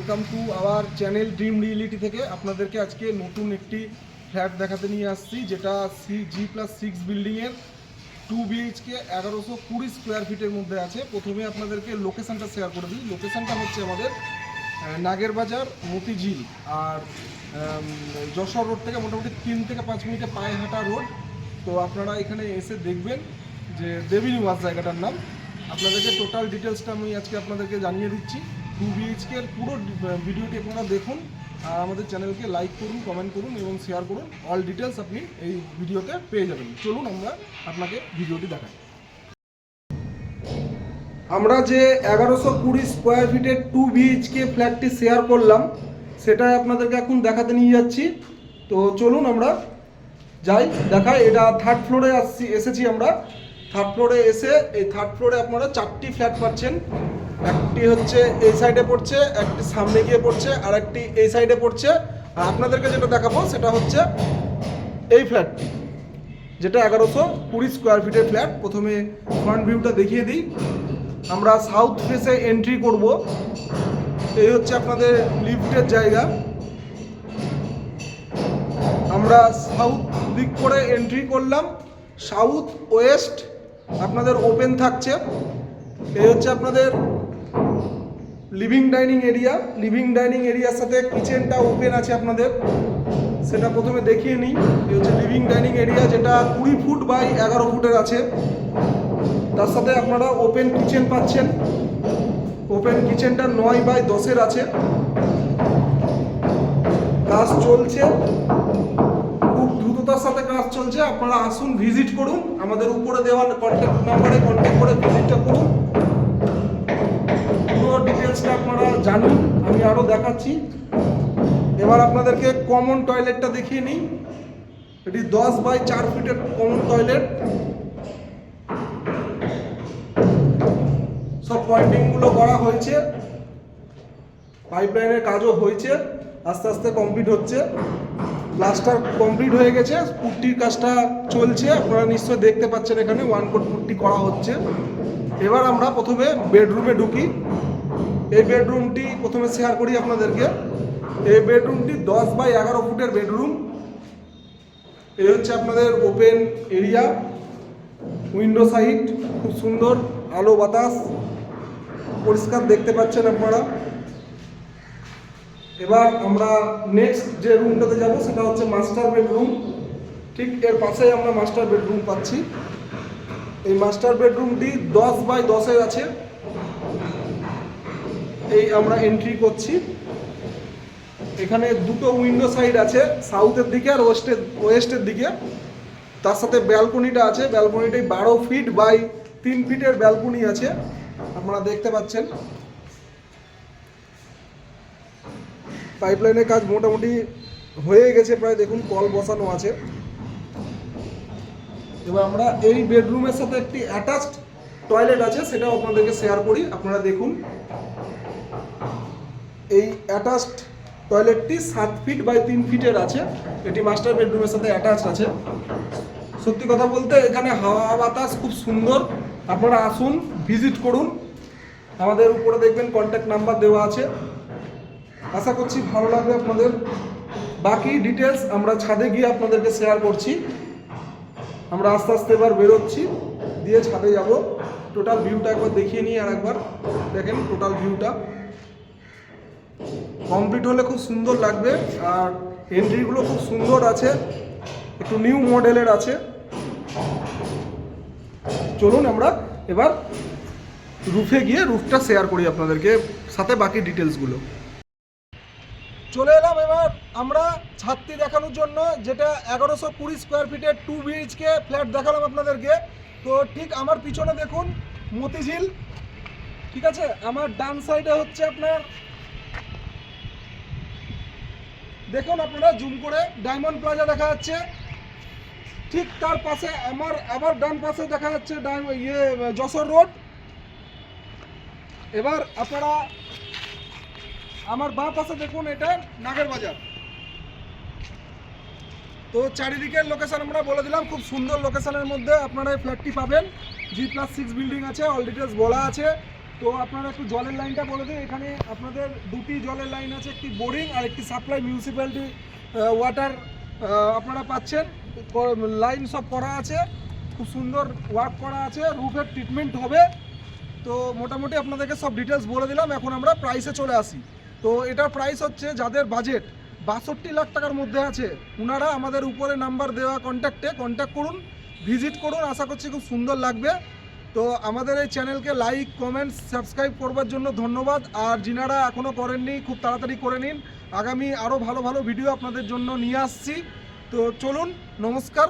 Welcome to our channel dream reality থেকে আপনাদেরকে আজকে নতুন একটি ফ্ল্যাট দেখাতে নিয়ে আসছি, যেটা G+6 বিল্ডিংয়ের 2 BHK 1120 স্কোয়ার ফিটের মধ্যে আছে। প্রথমে আপনাদেরকে লোকেশানটা শেয়ার করে দিই। লোকেশানটা হচ্ছে আমাদের নাগের বাজার, মতিঝিল আর যশোর রোড থেকে মোটামুটি 3 থেকে 5 মিনিটে পায়ে হাঁটা রোড। তো আপনারা এখানে এসে দেখবেন যে দেবী নিবাস জায়গাটার নাম। আপনাদেরকে টোটাল ডিটেলসটা আমি আজকে আপনাদেরকে জানিয়ে দিচ্ছি। 2 BHK এর পুরো ভিডিওটি আপনারা দেখুন আর আমাদের চ্যানেলকে লাইক করুন, কমেন্ট করুন এবং শেয়ার করুন। অল ডিটেলস আপনি এই ভিডিওতে পেয়ে যাবেন। চলুন আমরা আপনাকে ভিডিওটি দেখাই। আমরা যে 1120 স্কোয়ার ফিটের 2 BHK ফ্ল্যাটটি শেয়ার করলাম, সেটাই আপনাদেরকে এখন দেখাতে নিয়ে যাচ্ছি। তো চলুন আমরা যাই, দেখাই। এটা 3rd ফ্লোরে এসেছি আমরা। 3rd ফ্লোরে এসে এই 3rd ফ্লোরে আপনারা 4টি ফ্ল্যাট পাচ্ছেন। একটি হচ্ছে এই সাইডে পড়ছে, একটি সামনে গিয়ে পড়ছে, আর একটি এই সাইডে পড়ছে। আর আপনাদেরকে যেটা দেখাবো সেটা হচ্ছে এই ফ্ল্যাটটি, যেটা 1120 স্কোয়ার ফিটের ফ্ল্যাট। প্রথমে ফ্রন্ট ভিউটা দেখিয়ে দিই। আমরা সাউথ ফেসে এন্ট্রি করব। এই হচ্ছে আপনাদের লিফটের জায়গা। আমরা সাউথ দিক করে এন্ট্রি করলাম। সাউথ ওয়েস্ট আপনাদের ওপেন থাকছে। এই হচ্ছে আপনাদের living dining area. Living dining এরিয়ার সাথে কিচেনটা ওপেন আছে আপনাদের, সেটা প্রথমে দেখিয়ে নিই। এই হচ্ছে লিভিং ডাইনিং এরিয়া, যেটা 20 ফুট বাই 11 ফুটের আছে। তার সাথে আপনারা ওপেন কিচেন পাচ্ছেন। ওপেন কিচেনটা 9 বাই 10-এর আছে। কাজ চলছে, খুব দ্রুততার সাথে কাজ চলছে। আপনারা আসুন, ভিজিট করুন। আমাদের উপরে দেওয়া কন্ট্যাক্ট নাম্বারে কন্ট্যাক্ট করে ভিজিটটা করুন। পুরো ডিটেলসটা আপনারা জানুন। আমি আরও দেখাচ্ছি। এবার আপনাদেরকে কমন টয়লেটটা দেখিয়ে নিই। এটি 10 বাই 4 ফিটের কমন টয়লেট। সব পয়েন্টিংগুলো করা হয়েছে, পাইপলাইনের কাজও হয়েছে, আস্তে আস্তে কমপ্লিট হচ্ছে। প্লাস্টার কমপ্লিট হয়ে গেছে, পুট্টির কাজটা চলছে। আপনারা নিশ্চয়ই দেখতে পাচ্ছেন এখানে 1 কোট পুট্টি করা হচ্ছে। এবার আমরা প্রথমে বেডরুমে ঢুকি। এই বেডরুমটি প্রথমে শেয়ার করি আপনাদেরকে। এই বেডরুমটি 10 বাই 11 ফুটের বেডরুম। এই হচ্ছে আপনাদের ওপেন এরিয়া, উইন্ডো সাইড, খুব সুন্দর আলো বাতাস পরিষ্কার দেখতে পাচ্ছেন আপনারা। এবার আমরা নেক্সট যে রুমটাতে যাব সেটা হচ্ছে মাস্টার বেডরুম। ঠিক এর পাশেই আমরা মাস্টার বেডরুম পাচ্ছি। এই মাস্টার বেডরুমটি 10 বাই 10-এর আছে। এই আমরা এন্ট্রি করছি। এখানে দুটো উইন্ডো সাইড আছে, সাউথের দিকে আর ওয়েস্টের দিকে। তার সাথে ব্যালকনিটা আছে। ব্যালকনিটাই 12 ফিট বাই 3 ফিটের ব্যালকনি আছে, আপনারা দেখতে পাচ্ছেন। পাইপলাইনের কাজ মোটামুটি হয়ে গেছে প্রায়, দেখুন কল বসানো আছে। এবার আমরা এই বেডরুমের সাথে একটি অ্যাটাচড টয়লেট আছে, সেটাও আপনাদেরকে শেয়ার করি। আপনারা দেখুন, এই অ্যাটাচড টয়লেটটি 7 ফিট বাই 3 ফিটের আছে। এটি মাস্টার বেডরুমের সাথে অ্যাটাচড আছে। সত্যি কথা বলতে এখানে হাওয়া বাতাস খুব সুন্দর। আপনারা আসুন, ভিজিট করুন। আমাদের উপরে দেখবেন কন্ট্যাক্ট নাম্বার দেওয়া আছে। আশা করছি ভালো লাগবে আপনাদের। বাকি ডিটেলস আমরা ছাদে গিয়ে আপনাদেরকে শেয়ার করছি। আমরা আস্তে আস্তে এবার বেরোচ্ছি, দিয়ে ছাদে যাব। টোটাল ভিউটা একবার দেখিয়ে নিই। আর একবার দেখেন টোটাল ভিউটা কমপ্লিট হলে খুব সুন্দর লাগবে। আর এন্ট্রিগুলো খুব সুন্দর আছে, একটু নিউ মডেলের আছে। চলুন আমরা এবার রুফে গিয়ে রুফটা শেয়ার করি আপনাদেরকে, সাথে বাকি ডিটেলসগুলো। চলে এলাম এবার আমরা ছাদটি দেখানোর জন্য, যেটা 1120 স্কোয়ার ফিটের 2 BHK ফ্ল্যাট দেখালাম আপনাদেরকে। তো ঠিক আমার পিছনে দেখুন মতিঝিল, ঠিক আছে। আমার ডান সাইডে হচ্ছে আপনার, দেখুন আপনারা জুম করে, ডায়মন্ড প্লাজা দেখা যাচ্ছে। ঠিক তার পাশে আমার আবার ডান পাশে দেখা যাচ্ছে যশোর রোড। এবার আপনারা আমার বাঁ পাশে দেখুন, এটা নাগের বাজার। তো চারিদিকের লোকেশন আমরা বলে দিলাম। খুব সুন্দর লোকেশনের মধ্যে আপনারা এই ফ্ল্যাটটি পাবেন। G+6 বিল্ডিং আছে, অল ডিটেলস বলা আছে। তো আপনারা একটু জলের লাইনটা বলে দিন। এখানে আপনাদের দুটি জলের লাইন আছে, একটি বোরিং আর একটি সাপ্লাই মিউনিসিপ্যালিটি ওয়াটার আপনারা পাচ্ছেন। লাইন সব করা আছে, খুব সুন্দর ওয়ার্ক করা আছে, রুফের ট্রিটমেন্ট হবে। তো মোটামুটি আপনাদেরকে সব ডিটেলস বলে দিলাম। এখন আমরা প্রাইসে চলে আসি। তো এটার প্রাইস হচ্ছে, যাদের বাজেট 62 লাখ টাকার মধ্যে আছে ওনারা আমাদের উপরে নাম্বার দেওয়া কন্ট্যাক্ট করুন, ভিজিট করুন। আশা করছি খুব সুন্দর লাগবে। তো আমাদের এই চ্যানেলকে লাইক, কমেন্ট, সাবস্ক্রাইব করবার জন্য ধন্যবাদ। আর যিনারা এখনও করেননি খুব তাড়াতাড়ি করে নিন। আগামী আরও ভালো ভালো ভিডিও আপনাদের জন্য নিয়ে আসছি। তো চলুন, নমস্কার।